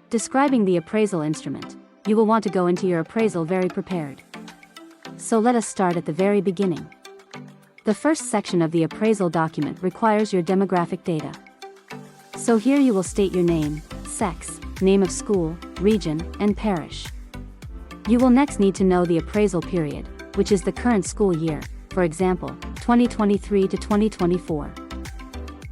Describing the appraisal instrument, you will want to go into your appraisal very prepared. So let us start at the very beginning. The first section of the appraisal document requires your demographic data. So here you will state your name, sex, name of school, region, and parish. You will next need to know the appraisal period, which is the current school year, for example, 2023 to 2024.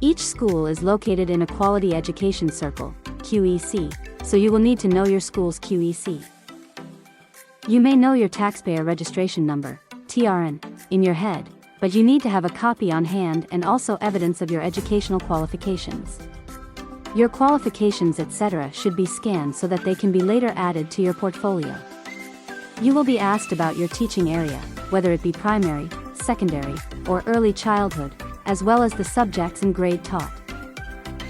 Each school is located in a Quality Education Circle, QEC, so you will need to know your school's QEC. You may know your taxpayer registration number, TRN, in your head, but you need to have a copy on hand and also evidence of your educational qualifications. Your qualifications, etc., should be scanned so that they can be later added to your portfolio. You will be asked about your teaching area, whether it be primary, secondary, or early childhood, as well as the subjects and grade taught.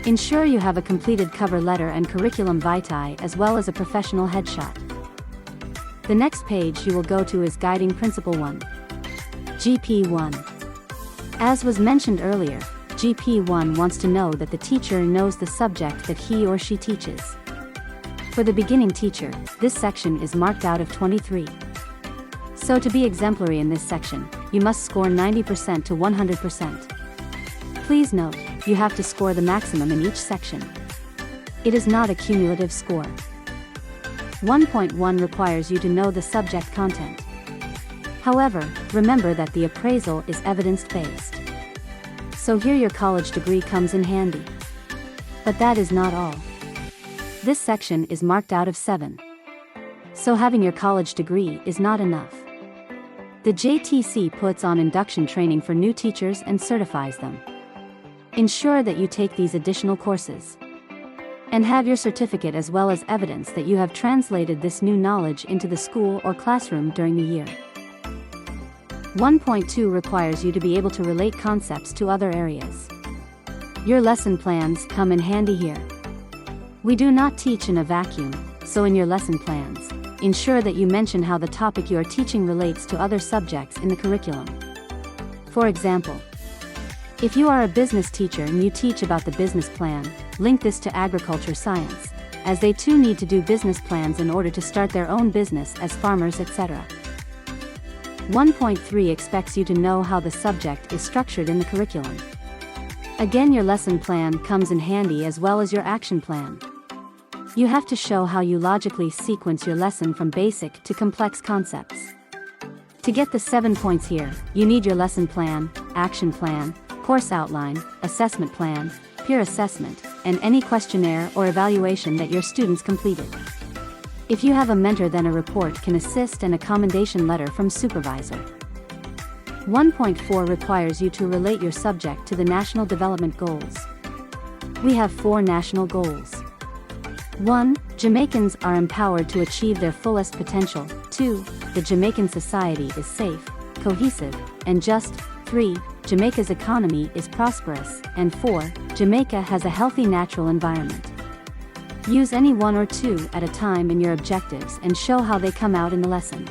Ensure you have a completed cover letter and curriculum vitae as well as a professional headshot. The next page you will go to is Guiding Principle 1. GP1. As was mentioned earlier, GP1 wants to know that the teacher knows the subject that he or she teaches. For the beginning teacher, this section is marked out of 23. So to be exemplary in this section, you must score 90% to 100%. Please note, you have to score the maximum in each section. It is not a cumulative score. 1.1 requires you to know the subject content. However, remember that the appraisal is evidence-based. So here your college degree comes in handy. But that is not all. This section is marked out of 7. So having your college degree is not enough. The JTC puts on induction training for new teachers and certifies them. Ensure that you take these additional courses and have your certificate as well as evidence that you have translated this new knowledge into the school or classroom during the year. 1.2 requires you to be able to relate concepts to other areas. Your lesson plans come in handy here. We do not teach in a vacuum, so in your lesson plans, ensure that you mention how the topic you are teaching relates to other subjects in the curriculum. For example, if you are a business teacher and you teach about the business plan, link this to agriculture science, as they too need to do business plans in order to start their own business as farmers, etc. 1.3 expects you to know how the subject is structured in the curriculum. Again, your lesson plan comes in handy as well as your action plan. You have to show how you logically sequence your lesson from basic to complex concepts. To get the 7 points here, you need your lesson plan, action plan, course outline, assessment plan, peer assessment, and any questionnaire or evaluation that your students completed. If you have a mentor, then a report can assist and a commendation letter from supervisor. 1.4 requires you to relate your subject to the National Development Goals. We have 4 national goals. 1. Jamaicans are empowered to achieve their fullest potential. 2. The Jamaican society is safe, cohesive, and just. 3. Jamaica's economy is prosperous. And 4. Jamaica has a healthy natural environment. Use any 1 or 2 at a time in your objectives and show how they come out in the lesson.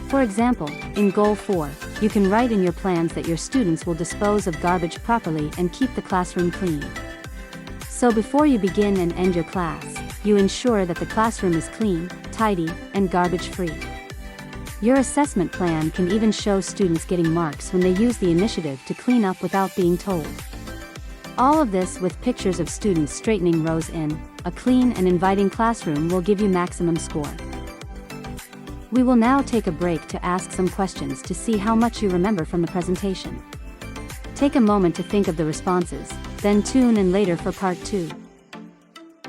For example, in Goal 4, you can write in your plans that your students will dispose of garbage properly and keep the classroom clean. So before you begin and end your class, you ensure that the classroom is clean, tidy, and garbage-free. Your assessment plan can even show students getting marks when they use the initiative to clean up without being told. All of this with pictures of students straightening rows in a clean and inviting classroom will give you maximum score. We will now take a break to ask some questions to see how much you remember from the presentation. Take a moment to think of the responses, then tune in later for part 2.